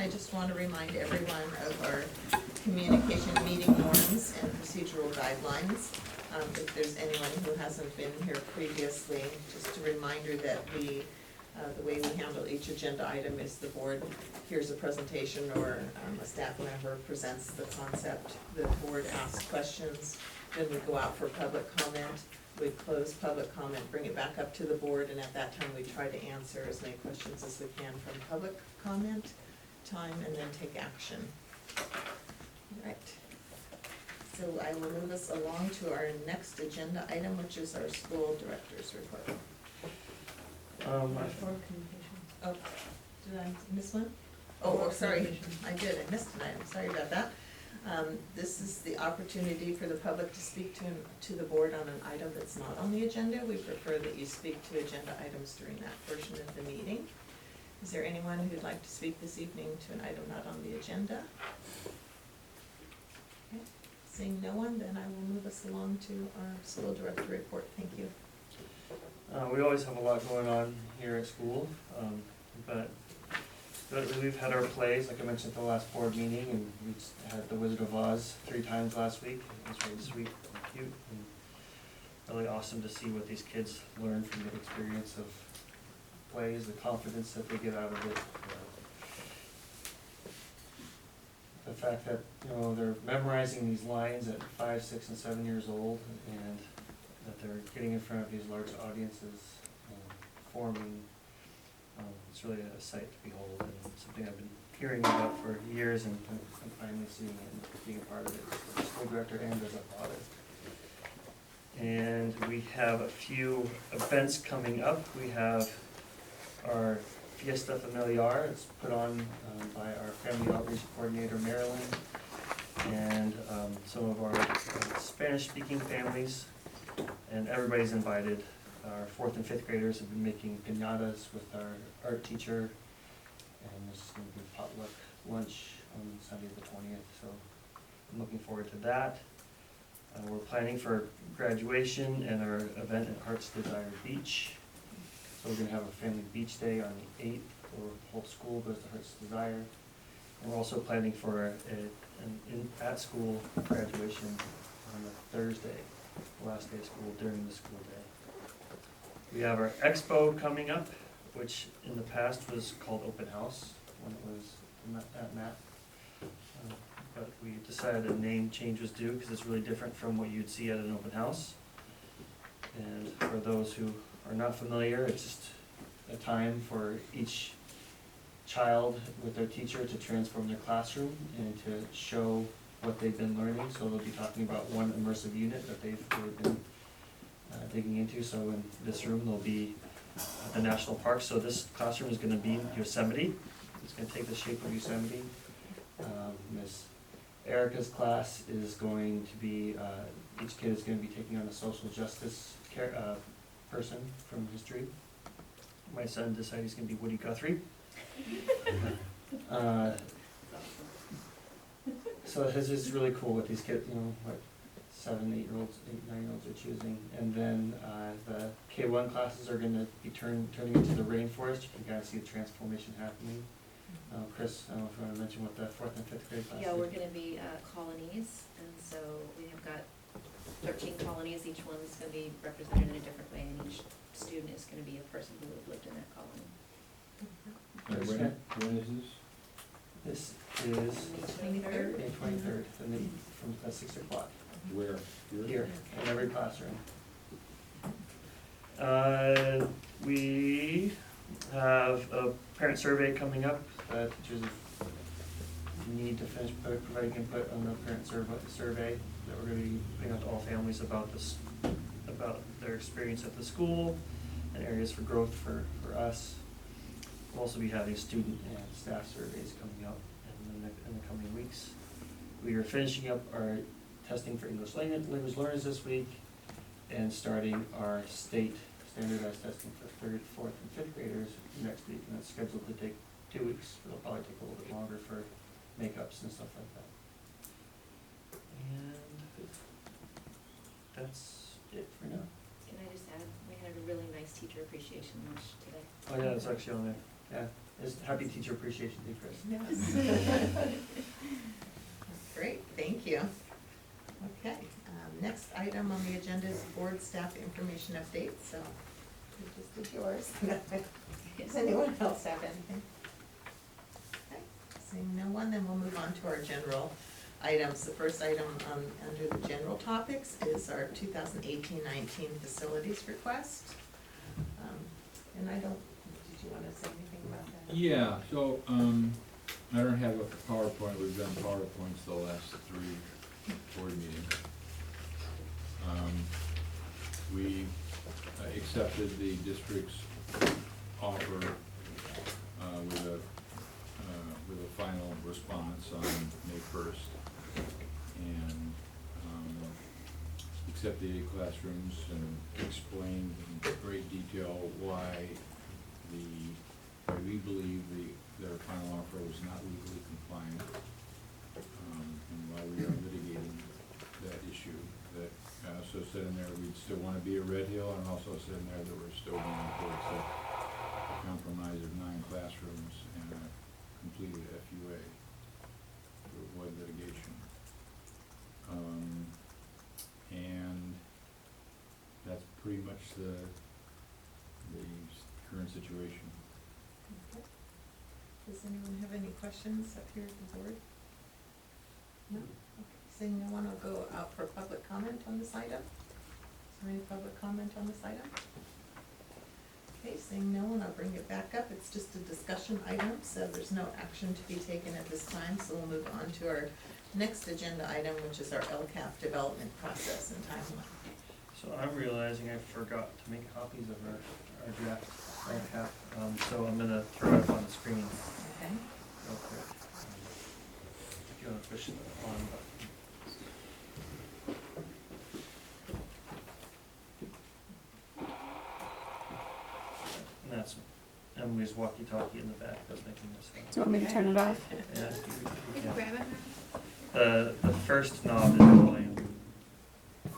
I just want to remind everyone of our communication meeting norms and procedural guidelines. If there's anyone who hasn't been here previously, just a reminder that the way we handle each agenda item is the board hears a presentation or a staff member presents the concept, the board asks questions, then we go out for public comment, we close public comment, bring it back up to the board, and at that time we try to answer as many questions as we can from public comment time and then take action. All right. So I will move us along to our next agenda item, which is our school director's report. Oh, did I miss one? Oh, sorry, I did, I missed an item, sorry about that. This is the opportunity for the public to speak to the board on an item that's not on the agenda. We prefer that you speak to agenda items during that portion of the meeting. Is there anyone who'd like to speak this evening to an item not on the agenda? Okay. Seeing no one, then I will move us along to our school director report. Thank you. We always have a lot going on here at school, but we've had our plays, like I mentioned at the last board meeting, and we had the Wizard of Oz 3 times last week. It was really sweet and cute, and really awesome to see what these kids learn from the experience of plays, the confidence that they get out of it. The fact that, they're memorizing these lines at 5, 6, and 7 years old, and that they're getting in front of these large audiences and performing. It's really a sight to behold, and something I've been hearing about for years, and finally seeing it and being a part of it as a school director and as a father. And we have a few events coming up. We have our Fiesta Familiar. It's put on by our Family Outreach Coordinator, Marilyn, and some of our Spanish-speaking families, and everybody's invited. Our 4th and 5th graders have been making piñatas with our art teacher, and there's going to be potluck lunch on Sunday the 20th, so I'm looking forward to that. We're planning for graduation and our event at Heart's Desire Beach. So we're going to have a family beach day on the 8th, where the whole school goes to Heart's Desire. And we're also planning for an at-school graduation on the Thursday, the last day of school during the school day. We have our expo coming up, which in the past was called Open House when it was at MAP. But we decided a name change was due because it's really different from what you'd see at an open house. And for those who are not familiar, it's just a time for each child with their teacher to transform their classroom and to show what they've been learning. So they'll be talking about one immersive unit that they've really been digging into. So in this room there'll be the national park. So this classroom is going to be Yosemite. It's going to take the shape of Yosemite. Miss Erica's class is going to be, each kid is going to be taking on a social justice person from history. My son decided he's going to be Woody Guthrie. So his is really cool what these kids, what 7, 8-year-olds, 8, 9-year-olds are choosing. And then the K1 classes are going to be turning into the rainforest. You can kind of see the transformation happening. Chris, I don't know if you want to mention what the 4th and 5th grade class is. Yeah, we're going to be colonies, and so we have got 13 colonies. Each one's going to be represented in a different way, and each student is going to be a person who lived in that colony. When is this? This is May 23rd. May 23rd, from 6 o'clock. Where? Here, in every classroom. We have a parent survey coming up. Teachers need to finish providing input on the parent survey that we're going to be putting out to all families about their experience at the school and areas for growth for us. We'll also be having student and staff surveys coming up in the coming weeks. We are finishing up our testing for English language learners this week and starting our state standardized testing for 3rd, 4th, and 5th graders next week, and that's scheduled to take 2 weeks. It'll probably take a little bit longer for makeups and stuff like that. And that's it for now. Can I just add, we had a really nice teacher appreciation lunch today. Oh yeah, it's actually on there. Yeah. It's Happy Teacher Appreciation Day, Chris. Yes. Great, thank you. Okay, next item on the agenda is board staff information update, so we just did yours. Does anyone else have anything? Okay, seeing no one, then we'll move on to our general items. The first item under the general topics is our 2018-19 facilities request. And I don't, did you want to say anything about that? Yeah, so, I don't have a PowerPoint, we've done PowerPoints the last 3 board meetings. We accepted the district's offer, with a final response on May 1st. And, accepted the 8 classrooms and explained in great detail why we believe their final offer was not legally compliant, and why we are litigating that issue. That I also said in there we'd still want to be a Red Hill, and also said in there that we're still willing to accept a compromise of 9 classrooms and a completed FUA to avoid litigation. And that's pretty much the current situation. Okay. Does anyone have any questions up here at the board? No? Okay. Seeing no one, I'll go out for public comment on this item. Is there any public comment on this item? Okay, seeing no one, I'll bring it back up. It's just a discussion item, so there's no action to be taken at this time, so we'll move on to our next agenda item, which is our LCAP development process and timeline. So I'm realizing I forgot to make copies of our draft LCAP, so I'm gonna throw it up on the screen Okay? real quick. If you wanna push the on button. And that's Emily's walkie-talkie in the back that's making this Do you sound. want me to turn it off? Yeah, You you can can. grab it. The first knob is the volume.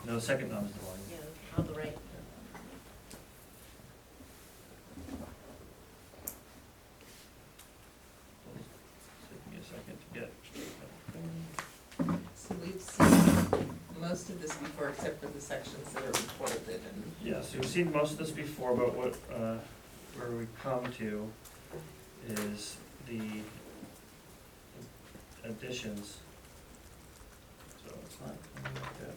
No, the second knob is the volume. Yeah, on the right. Take me a second to get. So we've seen most of this before, except for the sections that are recorded and. Yeah, so we've seen most of this before, but where we come to is the additions. So it's not coming like that.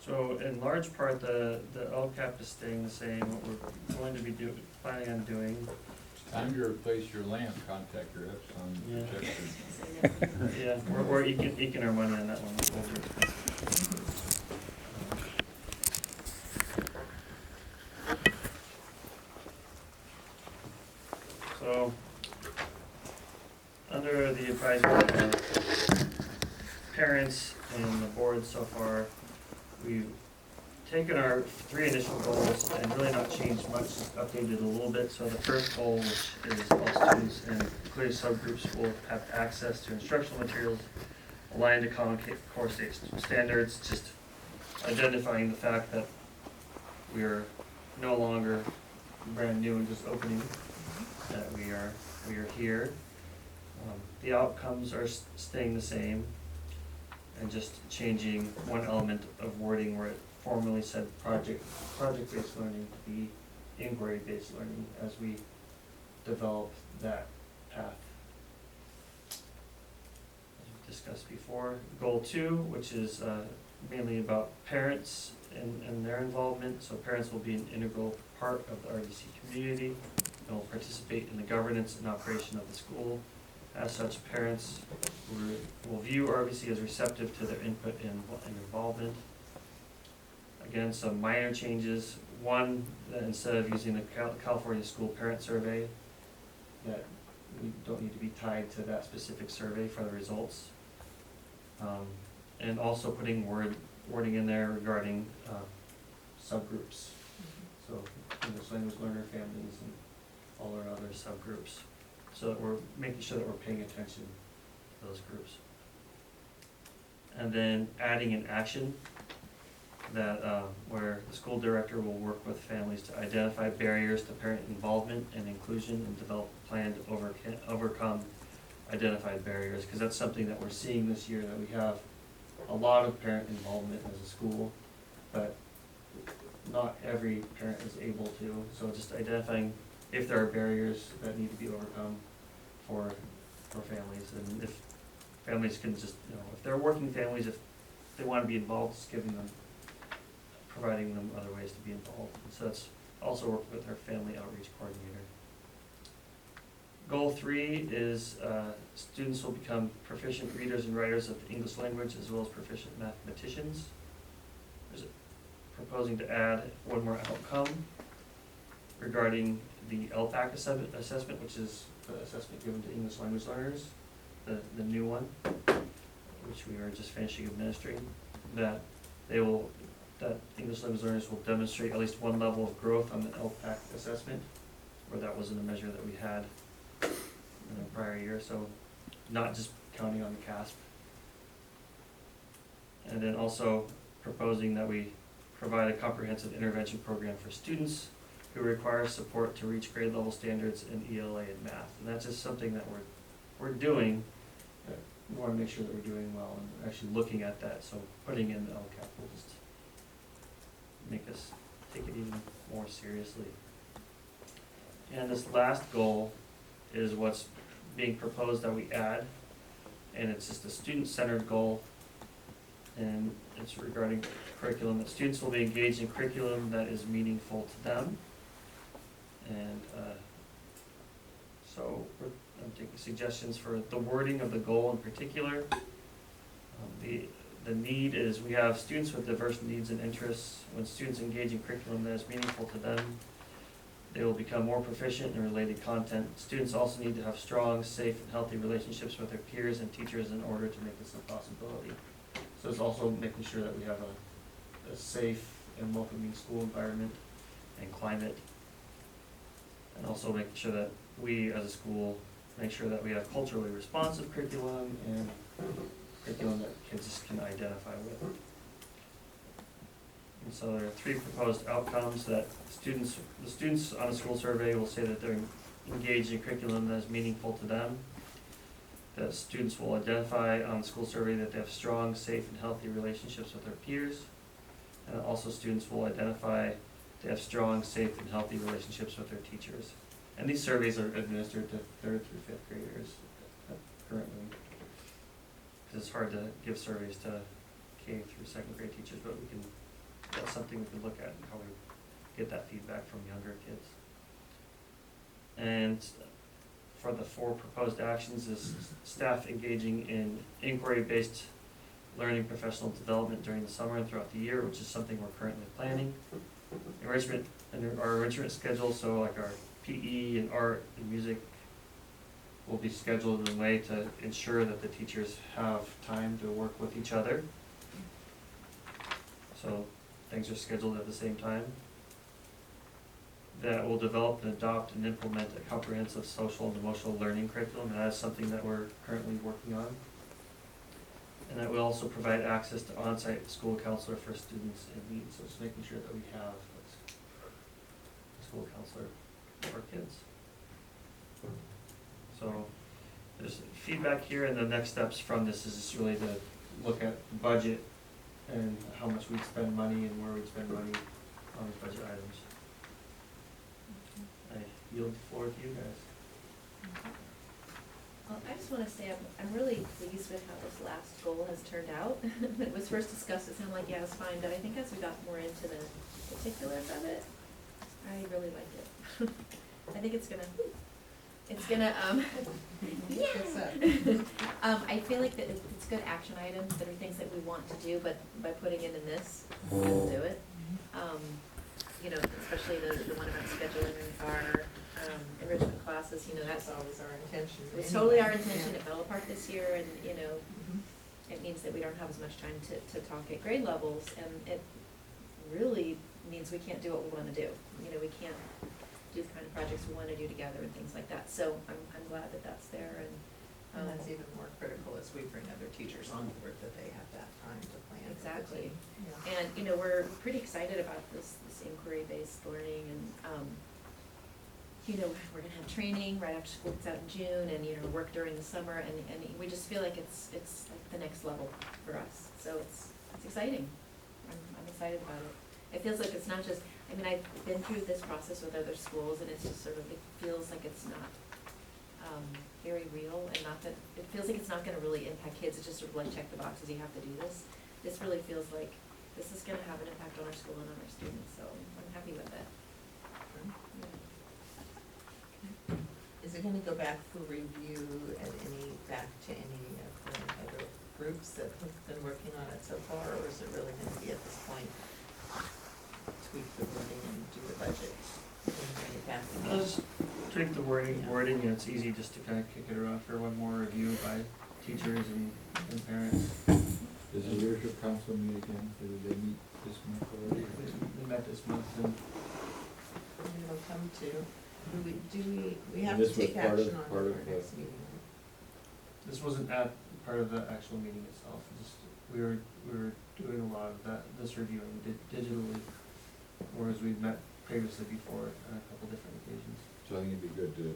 So in large part, the LCAP is staying the same. What we're going to be planning on doing. It's time to replace your lamp, contact your Epson Yeah. projector. Yeah, we're eking our money on that one. So, under the advisement of parents and the board so far, we've taken our 3 initial goals and really not changed much, just updated a little bit. So the first goal, which is all students and including subgroups will have access to instructional materials aligned to common core standards, just identifying the fact that we are no longer brand new and just opening, that we are here. The outcomes are staying the same, and just changing one element of wording where it formerly said project-based learning to be inquiry-based learning as we develop that path. As we've discussed before, goal 2, which is mainly about parents and their involvement. So parents will be an integral part of the RDC community and will participate in the governance and operation of the school. As such, parents will view RBC as receptive to their input and involvement. Again, some minor changes. One, that instead of using the California School Parent Survey, that we don't need to be tied to that specific survey for the results. And also putting wording in there regarding subgroups. So English language learner families and all our other subgroups. So that we're making sure that we're paying attention to those groups. And then adding an action that, where the school director will work with families to identify barriers to parent involvement and inclusion and develop a plan to overcome identified barriers, because that's something that we're seeing this year, that we have a lot of parent involvement as a school, but not every parent is able to, so just identifying if there are barriers that need to be overcome for families, and if families can just, if they're working families, if they wanna be involved, just providing them other ways to be involved. And so that's also work with our family outreach coordinator. Goal 3 is students will become proficient readers and writers of the English language as well as proficient mathematicians. There's proposing to add one more outcome regarding the LPAC assessment, which is the assessment given to English language learners, the new one, which we are just finishing administering, that English language learners will demonstrate at least one level of growth on the LPAC assessment, where that wasn't a measure that we had in the prior year, so not just counting on the CASP. And then also proposing that we provide a comprehensive intervention program for students who require support to reach grade level standards in ELA and math. And that's just something that we're doing. We want to make sure that we're doing well and actually looking at that, so putting in the LCAP will just make us take it even more seriously. And this last goal is what's being proposed that we add, and it's just a student-centered goal, and it's regarding curriculum, that students will be engaged in curriculum that is meaningful to them. And so I'm taking suggestions for the wording of the goal in particular. The need is, we have students with diverse needs and interests. When students engage in curriculum that is meaningful to them, they will become more proficient in related content. Students also need to have strong, safe, and healthy relationships with their peers and teachers in order to make this a possibility. So it's also making sure that we have a safe and welcoming school environment and climate. And also making sure that we as a school make sure that we have culturally responsive curriculum and curriculum that kids can identify with. And so there are 3 proposed outcomes that the students on a school survey will say that they're engaged in curriculum that is meaningful to them. That students will identify on the school survey that they have strong, safe, and healthy relationships with their peers. And also students will identify they have strong, safe, and healthy relationships with their teachers. And these surveys are administered to 3rd through 5th graders currently. Because it's hard to give surveys to K through 2nd grade teachers, but that's something we can look at and how we get that feedback from younger kids. And for the 4 proposed actions is staff engaging in inquiry-based learning professional development during the summer and throughout the year, which is something we're currently planning. Enrichment, and our enrichment schedule, so like our PE and art and music will be scheduled in a way to ensure that the teachers have time to work with each other. So things are scheduled at the same time. That will develop and adopt and implement a comprehensive social and emotional learning curriculum, and that is something that we're currently working on. And that will also provide access to on-site school counselor for students in need, so just making sure that we have a school counselor for kids. So there's feedback here, and the next steps from this is just really to look at the budget and how much we'd spend money and where we'd spend money on these budget items. I yield the floor to you guys. Well, I just want to say I'm really pleased with how this last goal has turned out. When it was first discussed, it sounded like, yeah, it was fine, but I think as we got more into the particulars of it, I really like it. I think it's gonna, I feel like that it's good action items that are things that we want to do, but by putting it in this, we'll do it. Especially the one about scheduling our enrichment classes, That's always our intention. it's totally our intention at Bella Park this year, and, it means that we don't have as much time to talk at grade levels, and it really means we can't do what we wanna do. We can't do the kind of projects we wanna do together and things like that, so I'm glad that that's there, and And that's even more critical as we bring other teachers on board, that they have that time to plan. with the Exactly. team. Yeah. And, you know, we're pretty excited about this inquiry-based learning and, you know, we're gonna have training right after school gets out in June and, you know, work during the summer and we just feel like it's like the next level for us. So it's exciting. I'm excited about it. It feels like it's not just, I mean, I've been through this process with other schools and it's just sort of, it feels like it's not, very real and not that, it feels like it's not gonna really impact kids. It's just sort of like check the boxes, you have to do this. This really feels like this is gonna have an impact on our school and on our students, so I'm happy with it. Yeah. Is it gonna go back for review and back to any of the other groups that have been working on it so far, or is it really gonna be at this point tweak the wording and do the budget and bring it back again? I'll just tweak the wording, you know, it's easy just to kind of kick it around for one more review by teachers and parents. Does the leadership council meet again? Did they meet this month already? We met this month and Maybe it'll come to, we have And to this was take part of- action on part our of the- next meeting. this wasn't part of the actual meeting itself, just, we were doing a lot of this reviewing digitally, whereas we've met previously before on a couple different occasions. So I think it'd be good to,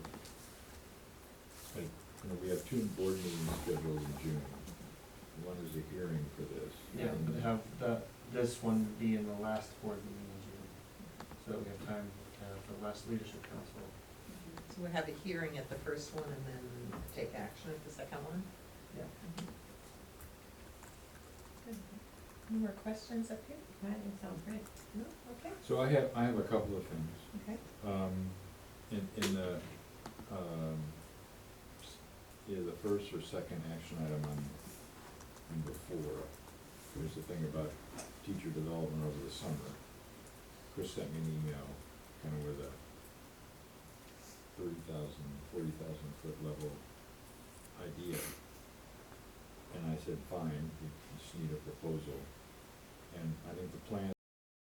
like, you know, we have 2 board meetings scheduled in June. One is a hearing for this. Yeah, and but have this one be in the last board meeting in June, so that we have time to have the last leadership council. So we'll have a hearing at the first one and then take action at the second one? Yeah. Good. Any more questions up here? I think it sounds great. No? Okay, So I have a couple of things. okay. In the, either the first or second action item on number 4, there's the thing about teacher development over the summer. Chris sent me an email, kind of with a 30,000, 40,000 foot level idea. And I said, fine, we just need a proposal. And I think the plan